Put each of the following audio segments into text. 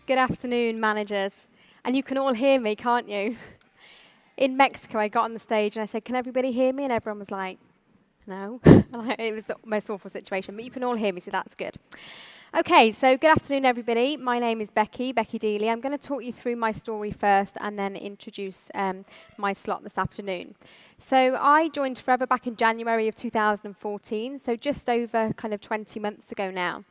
Good afternoon, managers. And you can all hear me, can't you? In Mexico, I got on the stage and I said, "Can everybody hear me?" And everyone was like, "No." It was the most awful situation, but you can all hear me, so that's good. Okay, so good afternoon, everybody. My name is Becky Deeley. I'm going to talk you through my story first and then introduce my slot this afternoon. So I joined Forever back in January of 2014, so just over kind of 20 months ago now.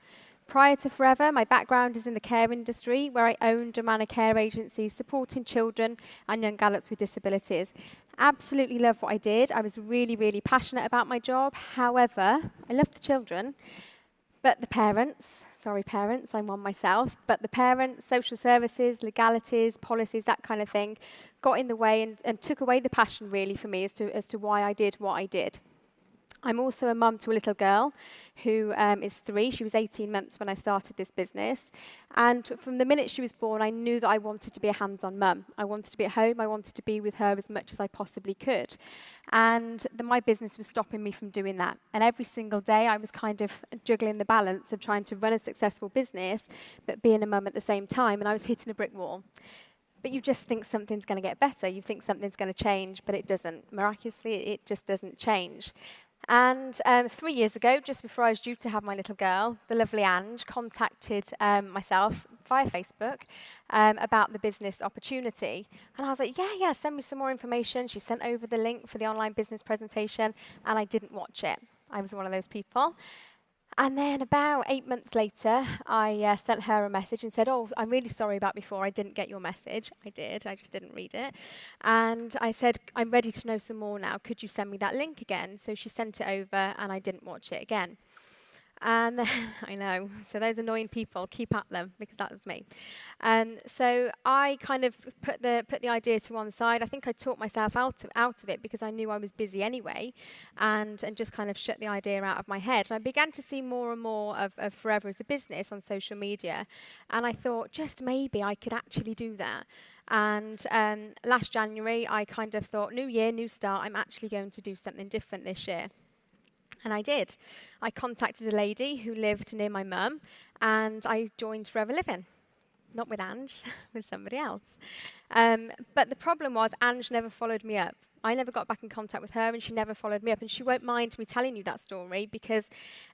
Prior to Forever, my background is in the care industry, where I owned and ran a care agency supporting children and young adults with disabilities. Absolutely loved what I did. I was really, really passionate about my job. However, I loved the children, but the parents, sorry parents, I'm one myself, but the parents, social services, legalities, policies, that kind of thing, got in the way and took away the passion really for me as to why I did what I did. I'm also a mum to a little girl who is 3. She was 18 months when I started this business. And from the minute she was born, I knew that I wanted to be a hands-on mum. I wanted to be at home. I wanted to be with her as much as I possibly could. And my business was stopping me from doing that. And every single day, I was kind of juggling the balance of trying to run a successful business, but being a mum at the same time. And I was hitting a brick wall. But you just think something's going to get better. You think something's going to change, but it doesn't. Miraculously, it just doesn't change. And 3 years ago, just before I was due to have my little girl, the lovely Ange contacted myself via Facebook about the business opportunity. And I was like, yeah, send me some more information. She sent over the link for the online business presentation, and I didn't watch it. I was one of those people. And then about 8 months later, I sent her a message and said, "Oh, I'm really sorry about before. I didn't get your message." I did. I just didn't read it. And I said, "I'm ready to know some more now. Could you send me that link again?" So she sent it over, and I didn't watch it again. And I know, so those annoying people, keep at them, because that was me. So I kind of put the idea to one side. I think I talked myself out of it because I knew I was busy anyway, and just kind of shut the idea out of my head. And I began to see more and more of Forever as a business on social media, and I thought, just maybe I could actually do that. And last January, I kind of thought, new year, new start, I'm actually going to do something different this year. And I did. I contacted a lady who lived near my mum, and I joined Forever Living. Not with Ange, with somebody else. But the problem was Ange never followed me up. I never got back in contact with her, and she never followed me up. And she won't mind me telling you that story, because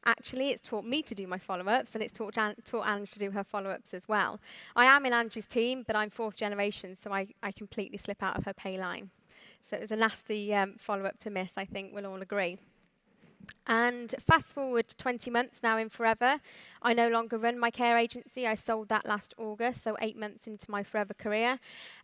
actually it's taught me to do my follow-ups, and it's taught Ange to do her follow-ups as well. I am in Ange's team, but I'm 4th generation, so I completely slip out of her pay line. So it was a nasty follow-up to miss, I think we'll all agree. And fast forward 20 months now in Forever, I no longer run my care agency. I sold that last August, so 8 months into my Forever career.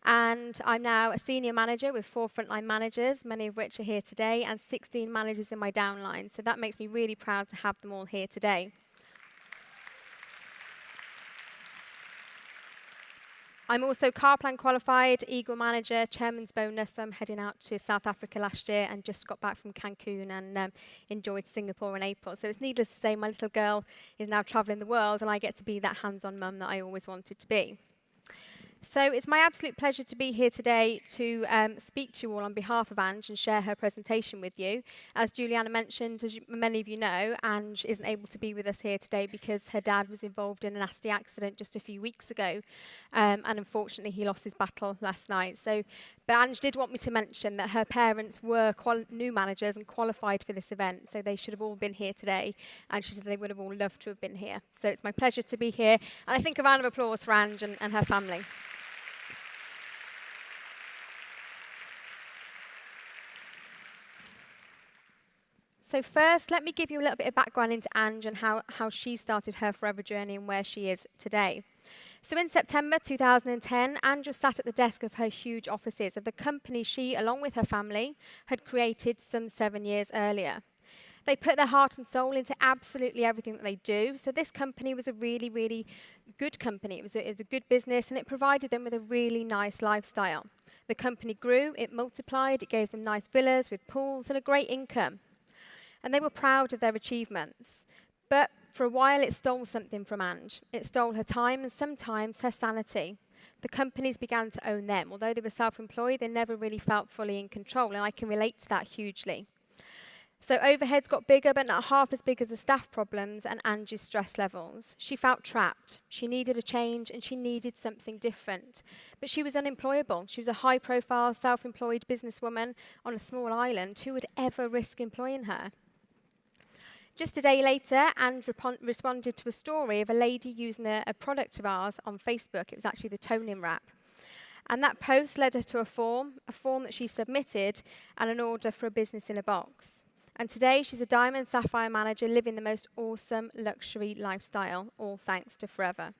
And I'm now a senior manager with 4 frontline managers, many of which are here today, and 16 managers in my downline. So that makes me really proud to have them all here today. I'm also car plan qualified, Eagle manager, chairman's bonus. I'm heading out to South Africa last year and just got back from Cancun and enjoyed Singapore in April. So it's needless to say my little girl is now traveling the world, and I get to be that hands-on mum that I always wanted to be. So it's my absolute pleasure to be here today to speak to you all on behalf of Ange and share her presentation with you. As Juliana mentioned, as many of you know, Ange isn't able to be with us here today because her dad was involved in a nasty accident just a few weeks ago, and unfortunately he lost his battle last night. But Ange did want me to mention that her parents were new managers and qualified for this event, so they should have all been here today, and she said they would have all loved to have been here. So it's my pleasure to be here, and I think a round of applause for Ange and her family. So first, let me give you a little bit of background into Ange and how she started her Forever journey and where she is today. So in September 2010, Ange was sat at the desk of her huge offices of the company she, along with her family, had created some 7 years earlier. They put their heart and soul into absolutely everything that they do. So this company was a really, really good company. It was a good business, and it provided them with a really nice lifestyle. The company grew, it multiplied, it gave them nice villas with pools and a great income. And they were proud of their achievements. But for a while, it stole something from Ange. It stole her time and sometimes her sanity. The companies began to own them. Although they were self-employed, they never really felt fully in control, and I can relate to that hugely. So overheads got bigger, but not half as big as the staff problems and Angie's stress levels. She felt trapped. She needed a change and she needed something different. But she was unemployable. She was a high-profile, self-employed businesswoman on a small island. Who would ever risk employing her? Just a day later, Ange responded to a story of a lady using a product of ours on Facebook. It was actually the toning wrap. And that post led her to a form that she submitted, and an order for a business in a box. And today, she's a Diamond Sapphire manager living the most awesome luxury lifestyle, all thanks to Forever.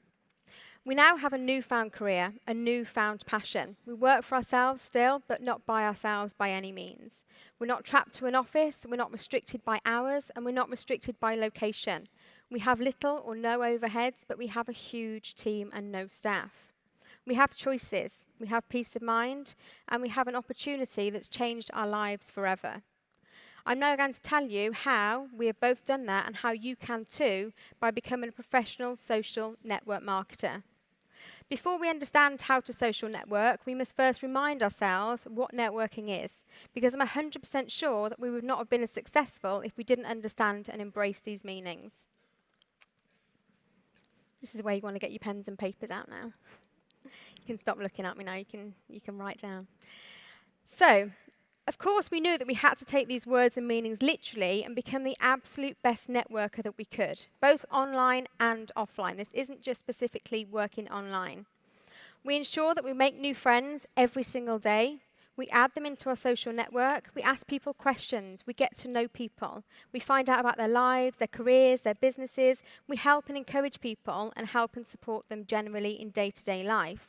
We now have a newfound career, a newfound passion. We work for ourselves still, but not by ourselves by any means. We're not trapped to an office, we're not restricted by hours, and we're not restricted by location. We have little or no overheads, but we have a huge team and no staff. We have choices, we have peace of mind, and we have an opportunity that's changed our lives forever. I'm now going to tell you how we have both done that and how you can too by becoming a professional social network marketer. Before we understand how to social network, we must first remind ourselves what networking is, because I'm 100% sure that we would not have been as successful if we didn't understand and embrace these meanings. This is where you want to get your pens and papers out now. You can stop looking at me now, you can write down. So, of course, we knew that we had to take these words and meanings literally and become the absolute best networker that we could, both online and offline. This isn't just specifically working online. We ensure that we make new friends every single day. We add them into our social network. We ask people questions. We get to know people. We find out about their lives, their careers, their businesses. We help and encourage people and help and support them generally in day-to-day life.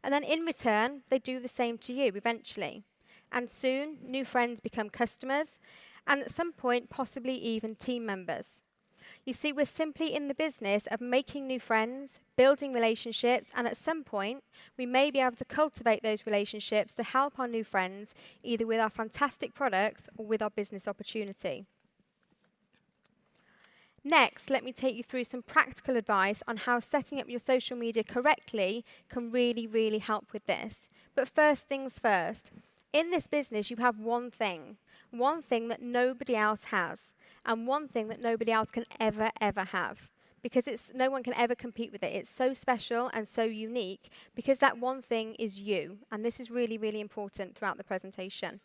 And then in return, they do the same to you eventually. And soon, new friends become customers, and at some point, possibly even team members. You see, we're simply in the business of making new friends, building relationships, and at some point, we may be able to cultivate those relationships to help our new friends, either with our fantastic products or with our business opportunity. Next, let me take you through some practical advice on how setting up your social media correctly can really, really help with this. But first things first. In this business, you have one thing that nobody else has, and one thing that nobody else can ever, ever have, because no one can ever compete with it. It's so special and so unique, because that one thing is you, and this is really, really important throughout the presentation.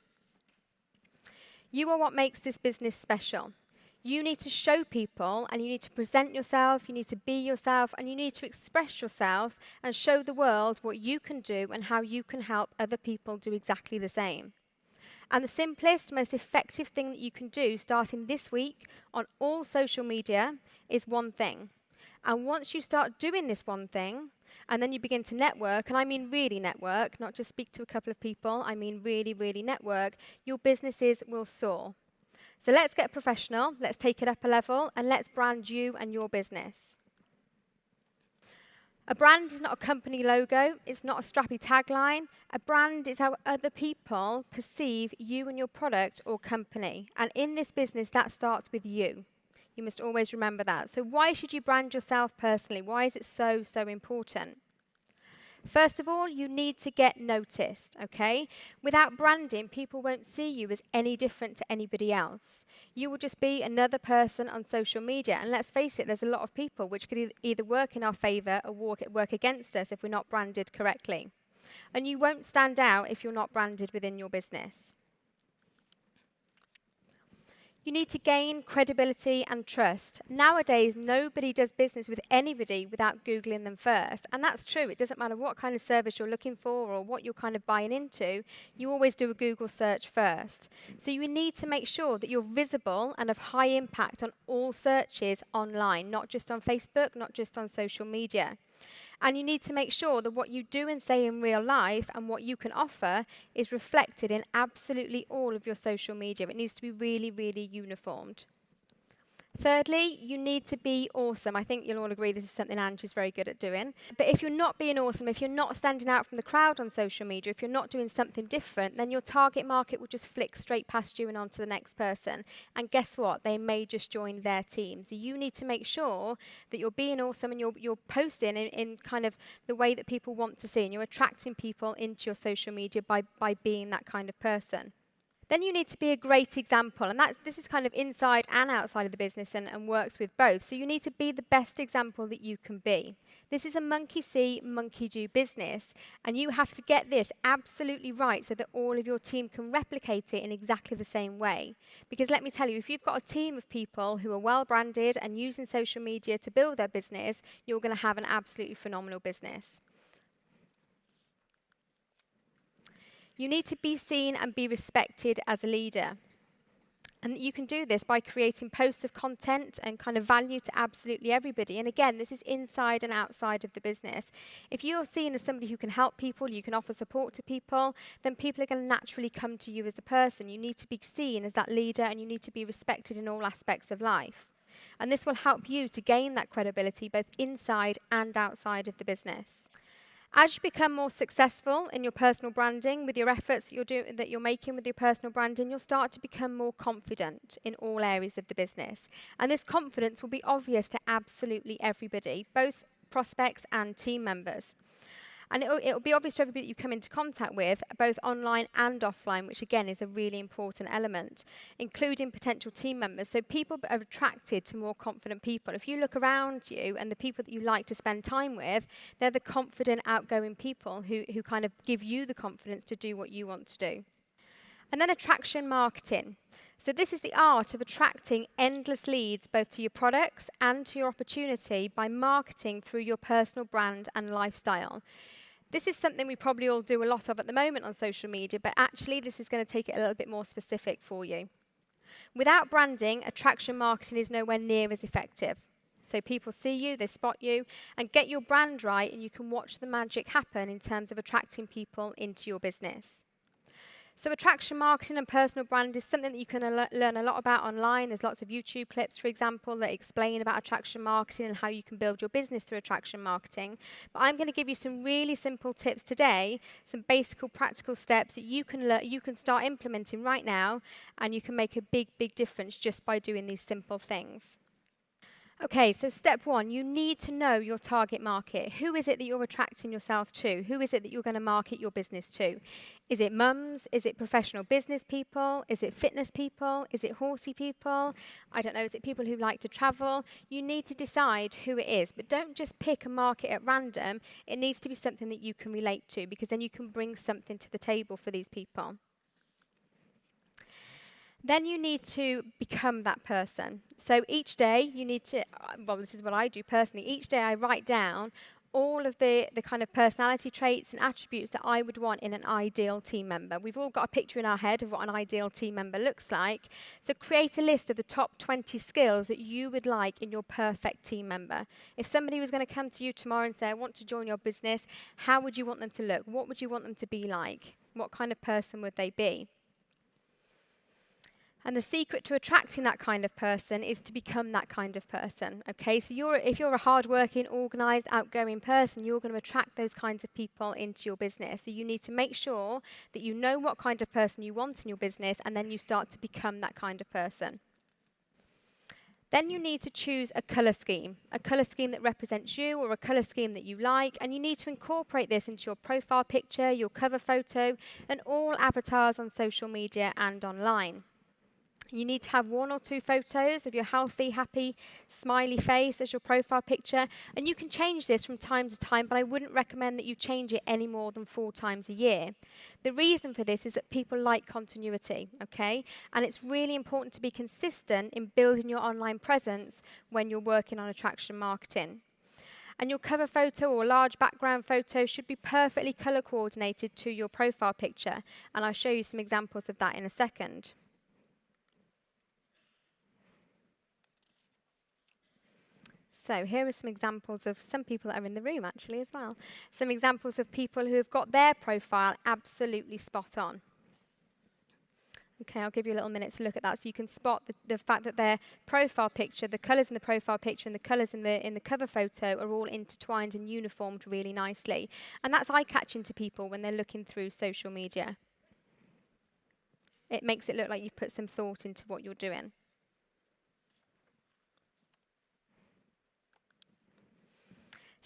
You are what makes this business special. You need to show people, and you need to present yourself, you need to be yourself, and you need to express yourself and show the world what you can do and how you can help other people do exactly the same. And the simplest, most effective thing that you can do starting this week on all social media is one thing. And once you start doing this one thing, and then you begin to network, and I mean really network, not just speak to a couple of people, I mean really, really network, your businesses will soar. So let's get professional, let's take it up a level, and let's brand you and your business. A brand is not a company logo, it's not a strappy tagline. A brand is how other people perceive you and your product or company. And in this business, that starts with you. You must always remember that. So why should you brand yourself personally? Why is it so, so important? First of all, you need to get noticed, okay? Without branding, people won't see you as any different to anybody else. You will just be another person on social media. And let's face it, there's a lot of people which could either work in our favour or work against us if we're not branded correctly. And you won't stand out if you're not branded within your business. You need to gain credibility and trust. Nowadays, nobody does business with anybody without Googling them first. And that's true. It doesn't matter what kind of service you're looking for or what you're kind of buying into. You always do a Google search first. So you need to make sure that you're visible and of high impact on all searches online, not just on Facebook, not just on social media. And you need to make sure that what you do and say in real life and what you can offer is reflected in absolutely all of your social media. It needs to be really, really uniformed. Thirdly, you need to be awesome. I think you'll all agree this is something Angie's very good at doing. But if you're not being awesome, if you're not standing out from the crowd on social media, if you're not doing something different, then your target market will just flick straight past you and on to the next person. And guess what? They may just join their team. So you need to make sure that you're being awesome and you're posting in kind of the way that people want to see, and you're attracting people into your social media by being that kind of person. Then you need to be a great example, and this is kind of inside and outside of the business and works with both. So you need to be the best example that you can be. This is a monkey see, monkey do business, and you have to get this absolutely right so that all of your team can replicate it in exactly the same way. Because let me tell you, if you've got a team of people who are well branded and using social media to build their business, you're going to have an absolutely phenomenal business. You need to be seen and be respected as a leader. And you can do this by creating posts of content and kind of value to absolutely everybody. And again, this is inside and outside of the business. If you're seen as somebody who can help people, you can offer support to people, then people are going to naturally come to you as a person. You need to be seen as that leader, and you need to be respected in all aspects of life. And this will help you to gain that credibility both inside and outside of the business. As you become more successful in your personal branding, with your efforts that you're making with your personal branding, you'll start to become more confident in all areas of the business. And this confidence will be obvious to absolutely everybody, both prospects and team members. And it'll be obvious to everybody that you come into contact with, both online and offline, which again is a really important element, including potential team members. So people are attracted to more confident people. If you look around you and the people that you like to spend time with, they're the confident, outgoing people who kind of give you the confidence to do what you want to do. And then attraction marketing. So this is the art of attracting endless leads both to your products and to your opportunity by marketing through your personal brand and lifestyle. This is something we probably all do a lot of at the moment on social media, but actually this is going to take it a little bit more specific for you. Without branding, attraction marketing is nowhere near as effective. So people see you, they spot you, and get your brand right, and you can watch the magic happen in terms of attracting people into your business. So attraction marketing and personal brand is something that you can learn a lot about online. There's lots of YouTube clips, for example, that explain about attraction marketing and how you can build your business through attraction marketing. But I'm going to give you some really simple tips today, some basic practical steps that you can start implementing right now, and you can make a big, big difference just by doing these simple things. Okay, so step one, you need to know your target market. Who is it that you're attracting yourself to? Who is it that you're going to market your business to? Is it mums? Is it professional business people? Is it fitness people? Is it horsey people? I don't know, is it people who like to travel? You need to decide who it is, but don't just pick a market at random. It needs to be something that you can relate to, because then you can bring something to the table for these people. Then you need to become that person. So each day you need to, well, this is what I do personally. Each day I write down all of the kind of personality traits and attributes that I would want in an ideal team member. We've all got a picture in our head of what an ideal team member looks like. So create a list of the top 20 skills that you would like in your perfect team member. If somebody was going to come to you tomorrow and say, I want to join your business, how would you want them to look? What would you want them to be like? What kind of person would they be? And the secret to attracting that kind of person is to become that kind of person. Okay, so if you're a hardworking, organised, outgoing person, you're going to attract those kinds of people into your business. So you need to make sure that you know what kind of person you want in your business, and then you start to become that kind of person. Then you need to choose a colour scheme that represents you, or a colour scheme that you like, and you need to incorporate this into your profile picture, your cover photo, and all avatars on social media and online. You need to have 1 or 2 photos of your healthy, happy, smiley face as your profile picture. And you can change this from time to time, but I wouldn't recommend that you change it any more than 4 times a year. The reason for this is that people like continuity, okay? And it's really important to be consistent in building your online presence when you're working on attraction marketing. And your cover photo or large background photo should be perfectly color coordinated to your profile picture. And I'll show you some examples of that in a second. So here are some examples of some people that are in the room actually as well. Some examples of people who have got their profile absolutely spot on. Okay, I'll give you a little minute to look at that so you can spot the fact that their profile picture, the colours in the profile picture and the colours in the cover photo are all intertwined and uniformed really nicely. And that's eye-catching to people when they're looking through social media. It makes it look like you've put some thought into what you're doing.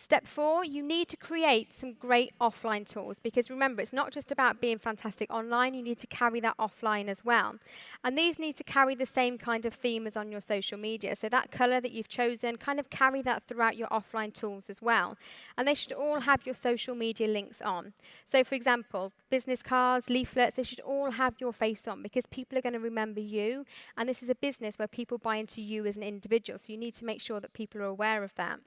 Step 4, you need to create some great offline tools, because remember, it's not just about being fantastic online, you need to carry that offline as well. And these need to carry the same kind of theme as on your social media. So that colour that you've chosen, kind of carry that throughout your offline tools as well. And they should all have your social media links on. So for example, business cards, leaflets, they should all have your face on, because people are going to remember you. And this is a business where people buy into you as an individual. So you need to make sure that people are aware of that.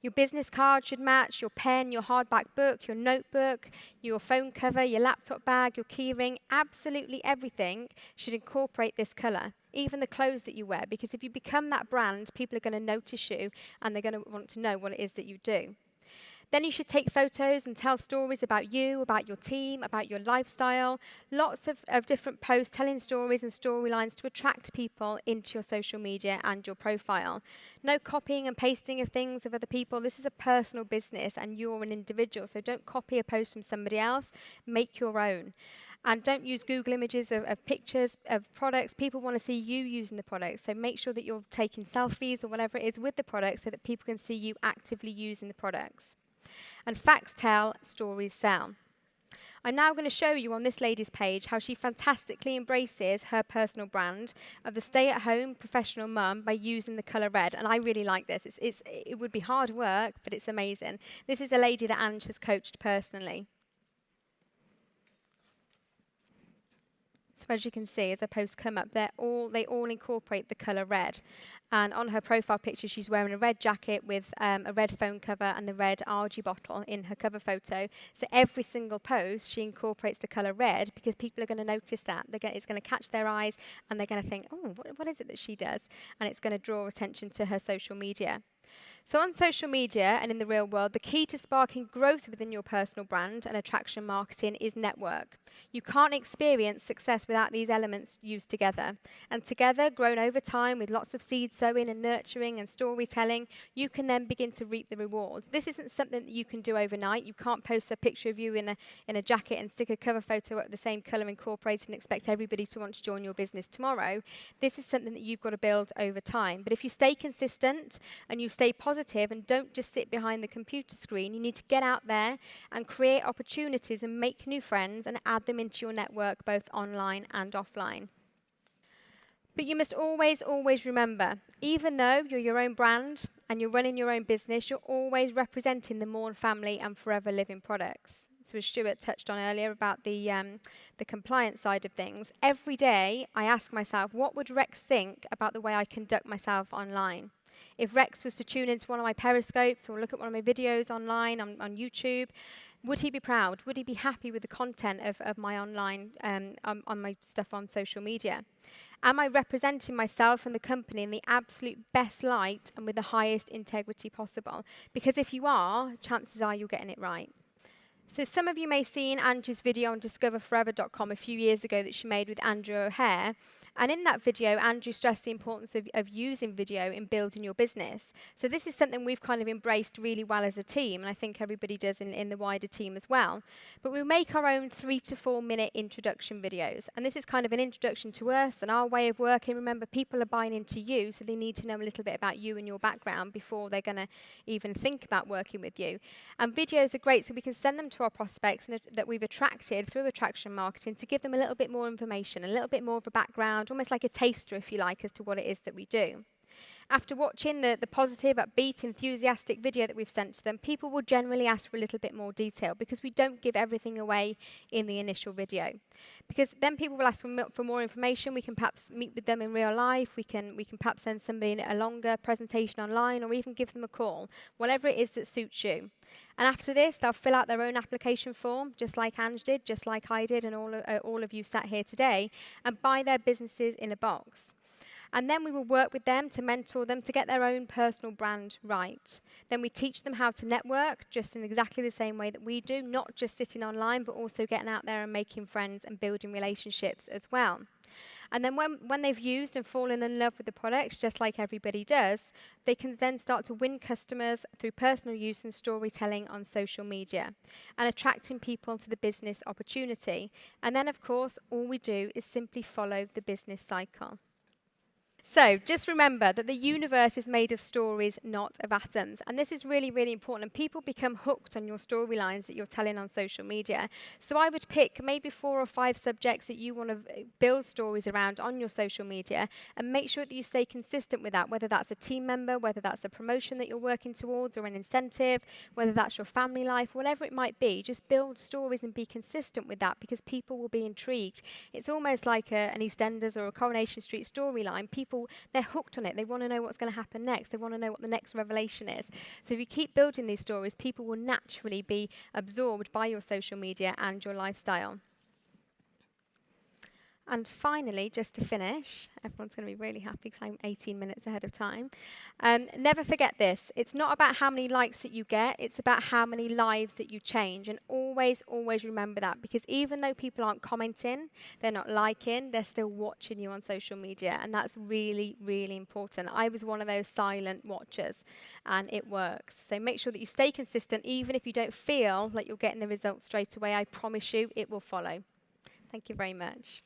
Your business card should match your pen, your hardback book, your notebook, your phone cover, your laptop bag, your keyring. Absolutely everything should incorporate this colour, even the clothes that you wear, because if you become that brand, people are going to notice you and they're going to want to know what it is that you do. Then you should take photos and tell stories about you, about your team, about your lifestyle. Lots of different posts telling stories and storylines to attract people into your social media and your profile. No copying and pasting of things of other people. This is a personal business and you're an individual, so don't copy a post from somebody else. Make your own. And don't use Google images of pictures of products. People want to see you using the products, so make sure that you're taking selfies or whatever it is with the products so that people can see you actively using the products. And facts tell, stories sell. I'm now going to show you on this lady's page how she fantastically embraces her personal brand of the stay-at-home professional mum by using the colour red. And I really like this. It would be hard work, but it's amazing. This is a lady that Ange has coached personally. So as you can see, as her posts come up, they all incorporate the colour red. And on her profile picture, she's wearing a red jacket with a red phone cover and the red RG bottle in her cover photo. So every single post, she incorporates the colour red, because people are going to notice that. It's going to catch their eyes and they're going to think, oh, what is it that she does? And it's going to draw attention to her social media. So on social media and in the real world, the key to sparking growth within your personal brand and attraction marketing is network. You can't experience success without these elements used together. And together, grown over time with lots of seed sowing and nurturing and storytelling, you can then begin to reap the rewards. This isn't something that you can do overnight. You can't post a picture of you in a jacket and stick a cover photo of the same colour incorporated and expect everybody to want to join your business tomorrow. This is something that you've got to build over time. But if you stay consistent and you stay positive and don't just sit behind the computer screen, you need to get out there and create opportunities and make new friends and add them into your network, both online and offline. But you must always, always remember, even though you're your own brand and you're running your own business, you're always representing the Morn family and Forever Living products. So as Stuart touched on earlier about the compliance side of things, every day I ask myself, what would Rex think about the way I conduct myself online? If Rex was to tune into one of my periscopes or look at one of my videos online on YouTube, would he be proud? Would he be happy with the content of my online, on my stuff on social media? Am I representing myself and the company in the absolute best light and with the highest integrity possible? Because if you are, chances are you're getting it right. So some of you may have seen Angie's video on discoverforever.com a few years ago that she made with Andrew O'Hare. And in that video, Andrew stressed the importance of using video in building your business. So this is something we've kind of embraced really well as a team, and I think everybody does in the wider team as well. But we make our own 3 to 4 minute introduction videos. And this is kind of an introduction to us and our way of working. Remember, people are buying into you, so they need to know a little bit about you and your background before they're going to even think about working with you. And videos are great, so we can send them to our prospects that we've attracted through attraction marketing to give them a little bit more information, a little bit more of a background, almost like a taster, if you like, as to what it is that we do. After watching the positive, upbeat, enthusiastic video that we've sent to them, people will generally ask for a little bit more detail, because we don't give everything away in the initial video. Because then people will ask for more information. We can perhaps meet with them in real life. We can perhaps send somebody a longer presentation online, or even give them a call, whatever it is that suits you. And after this, they'll fill out their own application form, just like Ange did, just like I did, and all of you sat here today, and buy their businesses in a box. And then we will work with them to mentor them to get their own personal brand right. Then we teach them how to network, just in exactly the same way that we do, not just sitting online, but also getting out there and making friends and building relationships as well. And then when they've used and fallen in love with the products, just like everybody does, they can then start to win customers through personal use and storytelling on social media and attracting people to the business opportunity. And then, of course, all we do is simply follow the business cycle. So just remember that the universe is made of stories, not of atoms. And this is really, really important. And people become hooked on your storylines that you're telling on social media. So I would pick maybe 4 or 5 subjects that you want to build stories around on your social media, and make sure that you stay consistent with that, whether that's a team member, whether that's a promotion that you're working towards or an incentive, whether that's your family life, whatever it might be. Just build stories and be consistent with that, because people will be intrigued. It's almost like an EastEnders or a Coronation Street storyline. People, they're hooked on it. They want to know what's going to happen next. They want to know what the next revelation is. So if you keep building these stories, people will naturally be absorbed by your social media and your lifestyle. And finally, just to finish, everyone's going to be really happy because I'm 18 minutes ahead of time. Never forget this. It's not about how many likes that you get. It's about how many lives that you change. And always, always remember that, because even though people aren't commenting, they're not liking, they're still watching you on social media. And that's really, really important. I was one of those silent watchers, and it works. So make sure that you stay consistent. Even if you don't feel like you're getting the results straight away, I promise you it will follow. Thank you very much.